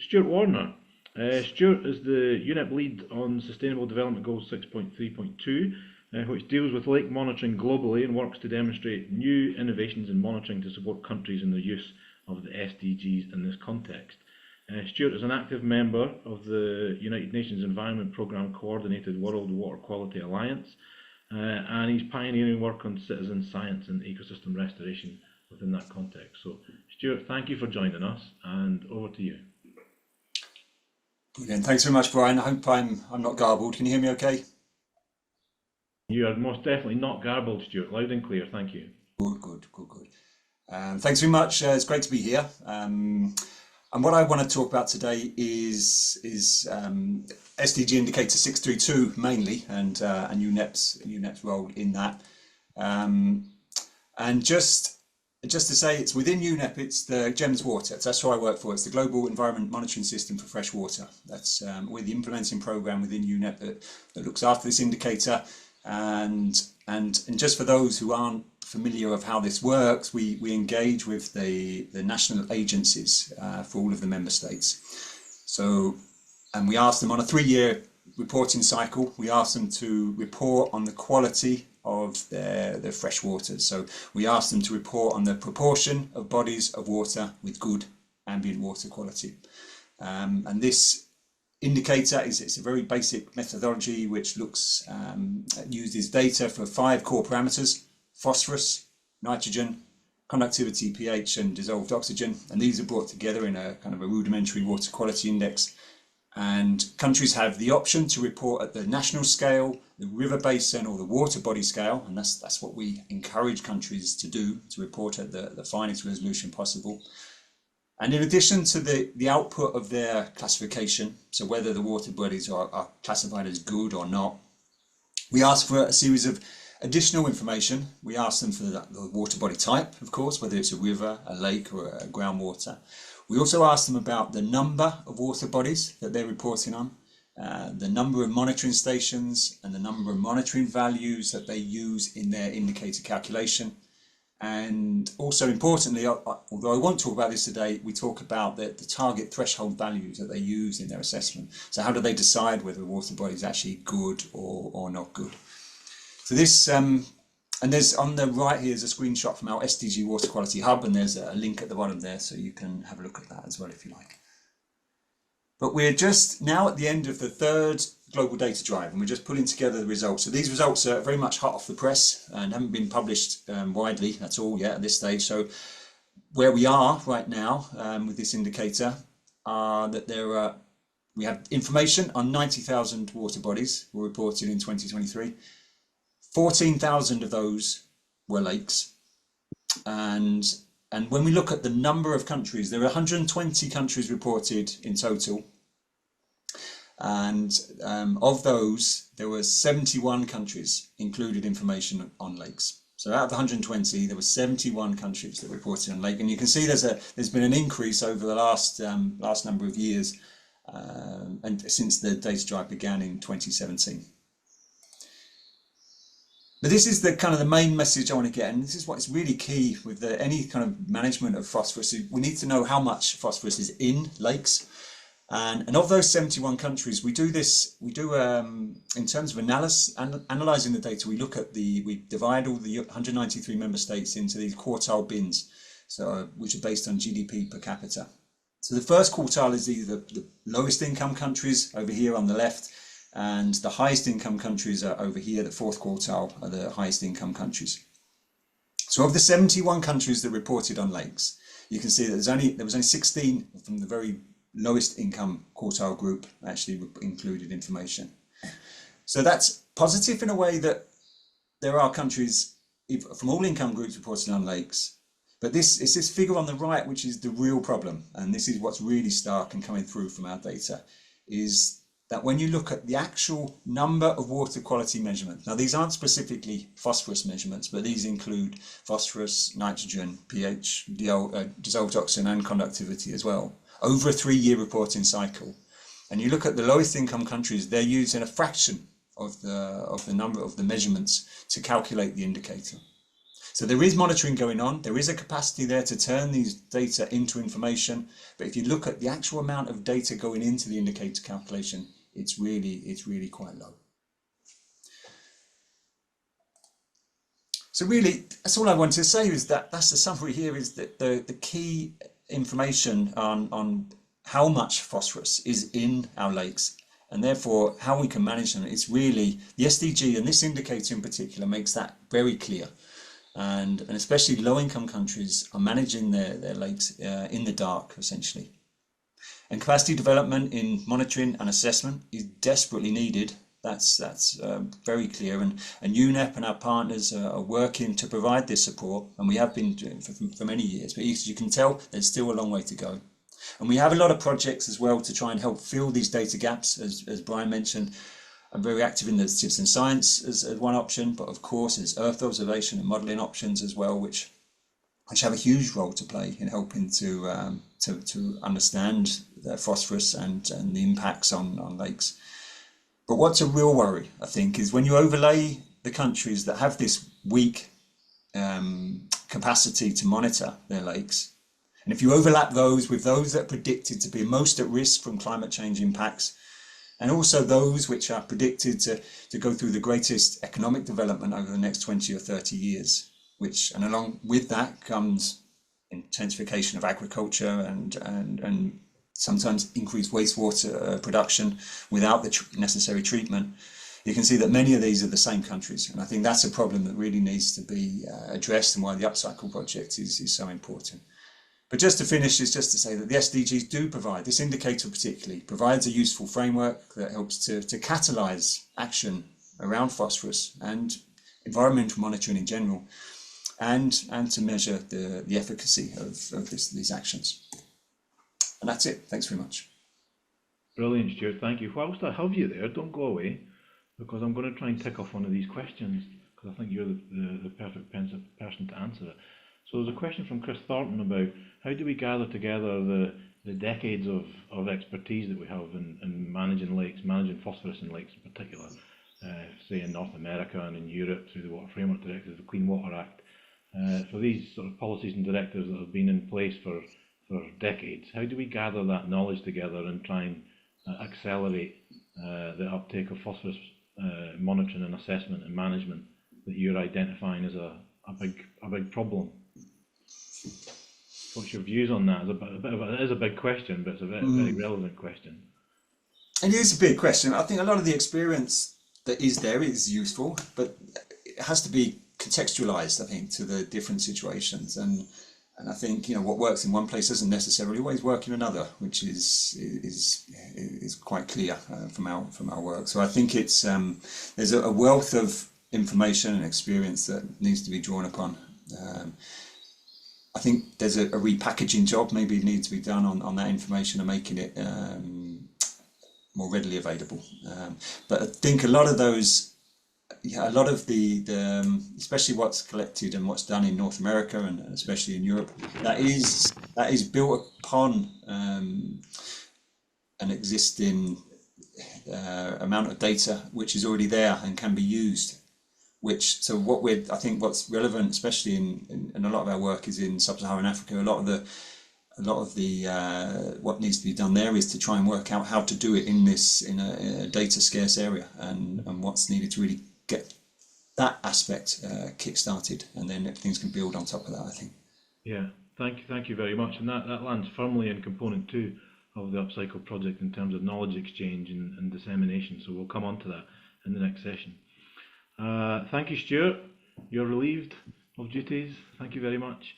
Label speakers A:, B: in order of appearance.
A: Stuart Warner. Stuart is the UNEP lead on Sustainable Development Goals 6.3.2, which deals with lake monitoring globally and works to demonstrate new innovations in monitoring to support countries in their use of the SDGs in this context. Stuart is an active member of the United Nations Environment Programme Coordinated World Water Quality Alliance, and he's pioneering work on citizen science and ecosystem restoration within that context. So, Stuart, thank you for joining us, and over to you.
B: Brilliant. Thanks very much, Brian. I hope I'm not garbled. Can you hear me okay?
A: You are most definitely not garbled, Stuart. Loud and clear, thank you.
B: Good. Thanks very much. It's great to be here. And what I want to talk about today is SDG Indicator 632 mainly, and UNEP's role in that. And just to say, it's within UNEP, it's the GEMS Water. That's who I work for. It's the Global Environment Monitoring System for Fresh Water. That's we're the implementing program within UNEP that looks after this indicator. And just for those who aren't familiar of how this works, we engage with the national agencies for all of the member states. So, and we ask them on a 3-year reporting cycle, we ask them to report on the quality of their fresh waters. So we ask them to report on the proportion of bodies of water with good ambient water quality. And this indicator it's a very basic methodology which looks uses data for 5 core parameters: phosphorus, nitrogen, conductivity, pH, and dissolved oxygen. And these are brought together in a kind of a rudimentary water quality index. And countries have the option to report at the national scale, the river basin, or the water body scale, and that's what we encourage countries to do, to report at the finest resolution possible. And in addition to the output of their classification, so whether the water bodies are classified as good or not, we ask for a series of additional information. We ask them for the water body type, of course, whether it's a river, a lake, or a groundwater. We also ask them about the number of water bodies that they're reporting on, the number of monitoring stations, and the number of monitoring values that they use in their indicator calculation. And also importantly, although I won't talk about this today, we talk about the target threshold values that they use in their assessment. So how do they decide whether a water body is actually good or not good? So this, and there's on the right here is a screenshot from our SDG Water Quality Hub, and there's a link at the bottom there, so you can have a look at that as well if you like. But we're just now at the end of the 3rd global data drive, and we're just pulling together the results. So these results are very much hot off the press and haven't been published widely at all yet at this stage. So where we are right now with this indicator are that we have information on 90,000 water bodies were reported in 2023. 14,000 of those were lakes, and when we look at the number of countries, there are 120 countries reported in total, and of those there were 71 countries included information on lakes. So out of the 120, there were 71 countries that reported on lake, and you can see there's been an increase over the last number of years, and since the data drive began in 2017. But this is the kind of the main message I want to get, and this is what's really key with any kind of management of phosphorus. We need to know how much phosphorus is in lakes, and of those 71 countries, we do in terms of analysing the data. We look at we divide all the 193 member states into these quartile bins, so which are based on GDP per capita. So the first quartile is either the lowest income countries over here on the left, and the highest income countries are over here. The 4th quartile are the highest income countries. So of the 71 countries that reported on lakes, you can see that there was only 16 from the very lowest income quartile group actually included information. So that's positive in a way that there are countries from all income groups reporting on lakes. But it's this figure on the right which is the real problem, and this is what's really stark and coming through from our data, is that when you look at the actual number of water quality measurements, now these aren't specifically phosphorus measurements, but these include phosphorus, nitrogen, pH, dissolved oxygen, and conductivity as well, over a 3-year reporting cycle. And you look at the lowest income countries, they're using a fraction of the number of the measurements to calculate the indicator. So there is monitoring going on. There is a capacity there to turn these data into information. But if you look at the actual amount of data going into the indicator calculation, it's really quite low. So really, that's all I wanted to say, is that that's the summary here, is that the key information on how much phosphorus is in our lakes, and therefore how we can manage them. It's really the SDG, and this indicator in particular makes that very clear. And especially low-income countries are managing their lakes in the dark, essentially. And capacity development in monitoring and assessment is desperately needed. That's very clear, and UNEP and our partners are working to provide this support, and we have been doing for many years. But as you can tell, there's still a long way to go. And we have a lot of projects as well to try and help fill these data gaps, as Brian mentioned. I'm very active in the citizen science as one option, but of course there's Earth observation and modelling options as well, which have a huge role to play in helping to understand the phosphorus and the impacts on lakes. But what's a real worry, I think, is when you overlay the countries that have this weak capacity to monitor their lakes, and if you overlap those with those that are predicted to be most at risk from climate change impacts, and also those which are predicted to go through the greatest economic development over the next 20 or 30 years, and along with that comes intensification of agriculture and sometimes increased wastewater production without the necessary treatment, you can see that many of these are the same countries. And I think that's a problem that really needs to be addressed, and why the uPcycle project is so important. But just to finish, is just to say that the SDGs do provide, this indicator particularly, provides a useful framework that helps to catalyse action around phosphorus and environmental monitoring in general, and to measure the efficacy of these actions. And that's it. Thanks very much.
A: Brilliant, Stuart. Thank you. Whilst I have you there, don't go away, because I'm going to try and tick off one of these questions, because I think you're the perfect person to answer it. So there's a question from Chris Thornton about how do we gather together the decades of expertise that we have in managing lakes, managing phosphorus in lakes in particular, say in North America and in Europe through the Water Framework Directive, the Clean Water Act. For these sort of policies and directives that have been in place for decades, how do we gather that knowledge together and try and accelerate the uptake of phosphorus monitoring and assessment and management that you're identifying as a big problem? What's your views on that? It is a big question, but it's a very relevant question.
B: It is a big question. I think a lot of the experience that is there is useful, but it has to be contextualized, I think, to the different situations. And I think, you know, what works in one place doesn't necessarily always work in another, which is quite clear from our work. So I think it's there's a wealth of information and experience that needs to be drawn upon. I think there's a repackaging job maybe needs to be done on that information and making it more readily available. But I think a lot of those, a lot of the especially what's collected and what's done in North America and especially in Europe, that is built upon an existing amount of data which is already there and can be used. I think what's relevant, especially in a lot of our work, is in sub-Saharan Africa. A lot of the what needs to be done there is to try and work out how to do it in a data scarce area, and what's needed to really get that aspect kick-started, and then things can build on top of that, I think.
A: Yeah, thank you very much, and that lands firmly in component 2 of the uPcycle project in terms of knowledge exchange and dissemination. So we'll come on to that in the next session. Thank you, Stuart. You're relieved of duties. Thank you very much.